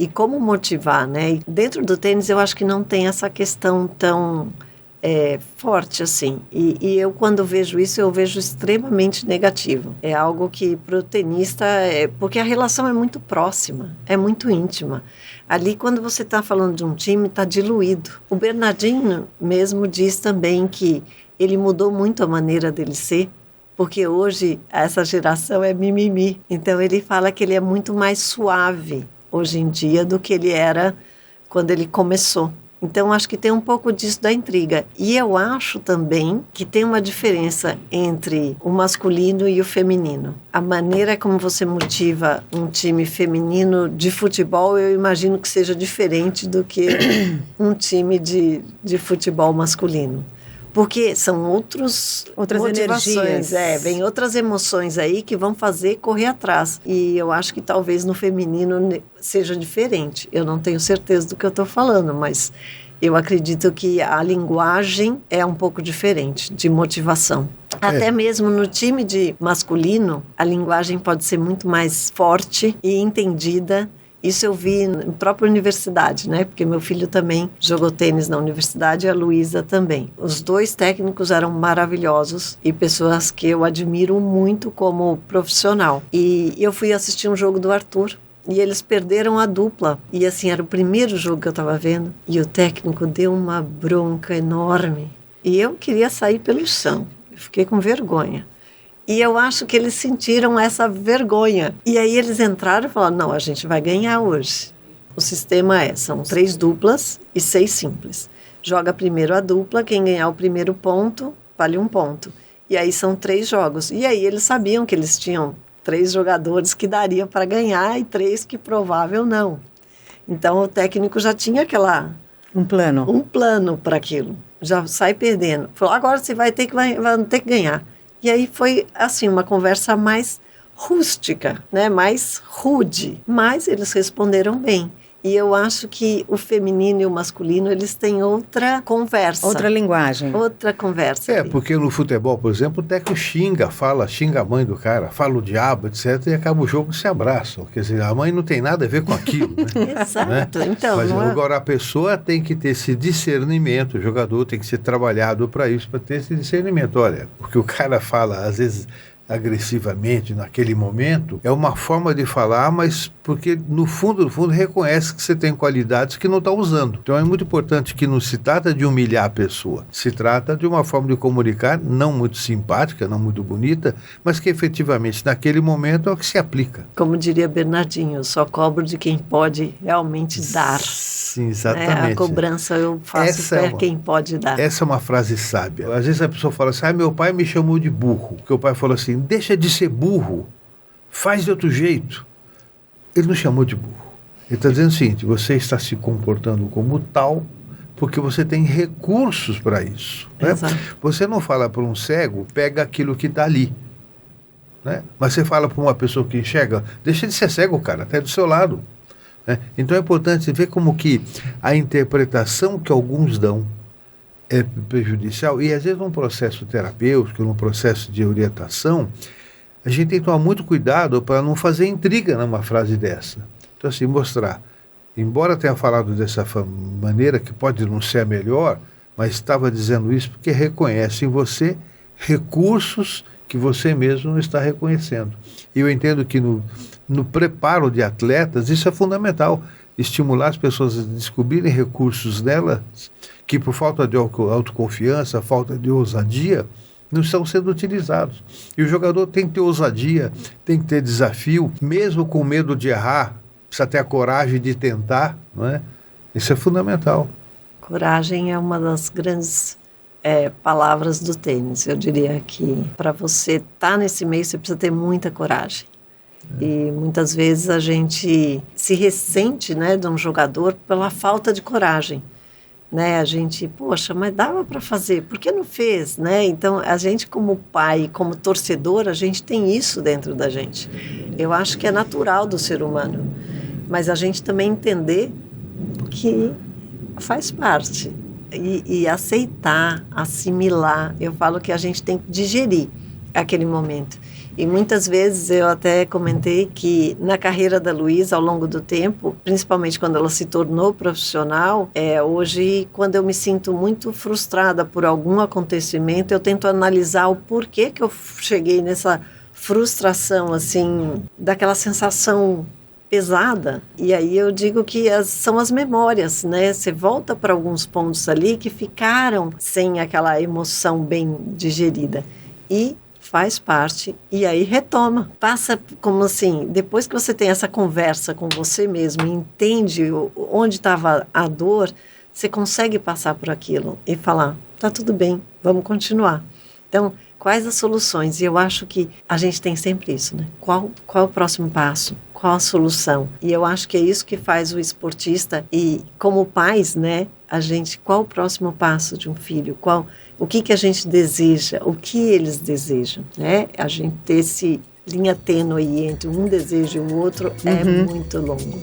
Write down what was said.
e como motivar, né? E dentro do tênis eu acho que não tem essa questão tão forte assim. E eu, quando vejo isso, eu vejo extremamente negativo. É algo que para o tenista, porque a relação é muito próxima, é muito íntima. Ali, quando você está falando de um time, está diluído. O Bernardinho mesmo diz também que ele mudou muito a maneira dele ser, porque hoje essa geração é mimimi. Então ele fala que ele é muito mais suave hoje em dia do que ele era quando ele começou. Então, acho que tem um pouco disso da intriga. E eu acho também que tem uma diferença entre o masculino e o feminino. A maneira como você motiva um time feminino de futebol, eu imagino que seja diferente do que um time de futebol masculino. Porque são outras motivações, energias. Vem outras emoções aí que vão fazer correr atrás. E eu acho que talvez no feminino seja diferente. Eu não tenho certeza do que eu estou falando, mas eu acredito que a linguagem é um pouco diferente de motivação. Até mesmo no time de masculino, a linguagem pode ser muito mais forte e entendida. Isso eu vi na própria universidade, né? Porque meu filho também jogou tênis na universidade e a Luísa também. Os dois técnicos eram maravilhosos e pessoas que eu admiro muito como profissional. E eu fui assistir um jogo do Arthur e eles perderam a dupla. E assim, era o primeiro jogo que eu estava vendo e o técnico deu uma bronca enorme. E eu queria sair pelo chão. Eu fiquei com vergonha. E eu acho que eles sentiram essa vergonha. E aí eles entraram e falaram, não, a gente vai ganhar hoje. O sistema são 3 duplas e 6 simples. Joga primeiro a dupla, quem ganhar o primeiro ponto, vale 1 ponto. E aí são 3 jogos. E aí eles sabiam que eles tinham 3 jogadores que daria para ganhar e 3 que provável não. Então o técnico já tinha um plano para aquilo. Já sai perdendo. Falou, agora você vai ter que ganhar. E aí foi, assim, uma conversa mais rústica, né? Mais rude. Mas eles responderam bem. E eu acho que o feminino e o masculino, eles têm outra conversa. Outra linguagem. Outra conversa. Porque no futebol, por exemplo, o técnico xinga a mãe do cara, fala o diabo, etc. E acaba o jogo e se abraçam. Quer dizer, a mãe não tem nada a ver com aquilo, né? Exato. Né? Então, mas agora a pessoa tem que ter esse discernimento, o jogador tem que ser trabalhado para isso, para ter esse discernimento. Olha, porque o cara fala, às vezes, agressivamente naquele momento, é uma forma de falar, mas porque no fundo reconhece que você tem qualidades que não está usando. Então é muito importante que não se trata de humilhar a pessoa, se trata de uma forma de comunicar não muito simpática, não muito bonita, mas que efetivamente naquele momento é o que se aplica. Como diria Bernardinho, eu só cobro de quem pode realmente dar. Sim, exatamente. A cobrança eu faço para quem pode dar. Essa é uma frase sábia. Às vezes a pessoa fala assim, meu pai me chamou de burro. Porque o pai falou assim, deixa de ser burro, faz de outro jeito. Ele não chamou de burro. Ele está dizendo o seguinte, você está se comportando como tal porque você tem recursos para isso. Né? Você não fala para um cego, pega aquilo que está ali. Né? Mas você fala para uma pessoa que enxerga, deixa de ser cego, cara, até do seu lado. Né? Então é importante ver como que a interpretação que alguns dão é prejudicial, e às vezes num processo terapêutico, num processo de orientação, a gente tem que tomar muito cuidado para não fazer intriga numa frase dessa. Então assim, mostrar, embora tenha falado dessa maneira, que pode não ser a melhor, mas estava dizendo isso porque reconhece em você recursos que você mesmo não está reconhecendo. E eu entendo que no preparo de atletas, isso é fundamental, estimular as pessoas a descobrirem recursos delas que por falta de autoconfiança, falta de ousadia, não estão sendo utilizados. E o jogador tem que ter ousadia, tem que ter desafio, mesmo com medo de errar, precisa ter a coragem de tentar, não é? Isso é fundamental. Coragem é uma das grandes palavras do tênis. Eu diria que para você estar nesse meio, você precisa ter muita coragem. E muitas vezes a gente se ressente, né, de um jogador pela falta de coragem. Né? A gente, poxa, mas dava para fazer, por que não fez? Né? Então, a gente como pai, como torcedor, a gente tem isso dentro da gente. Eu acho que é natural do ser humano. Mas a gente também entender que faz parte. E aceitar, assimilar. Eu falo que a gente tem que digerir aquele momento. E muitas vezes eu até comentei que na carreira da Luísa, ao longo do tempo, principalmente quando ela se tornou profissional, hoje, quando eu me sinto muito frustrada por algum acontecimento, eu tento analisar o porquê que eu cheguei nessa frustração, assim, daquela sensação pesada. E aí eu digo que são as memórias, né? Você volta para alguns pontos ali que ficaram sem aquela emoção bem digerida. E faz parte, e aí retoma. Passa como assim, depois que você tem essa conversa com você mesmo e entende onde estava a dor, você consegue passar por aquilo e falar, tá tudo bem, vamos continuar. Então, quais as soluções? E eu acho que a gente tem sempre isso, né? Qual é o próximo passo? Qual a solução? E eu acho que é isso que faz o esportista e, como pais, né? Qual o próximo passo de um filho? O que a gente deseja? O que eles desejam? Né? A gente ter esse linha tênue entre um desejo e o outro é muito longo.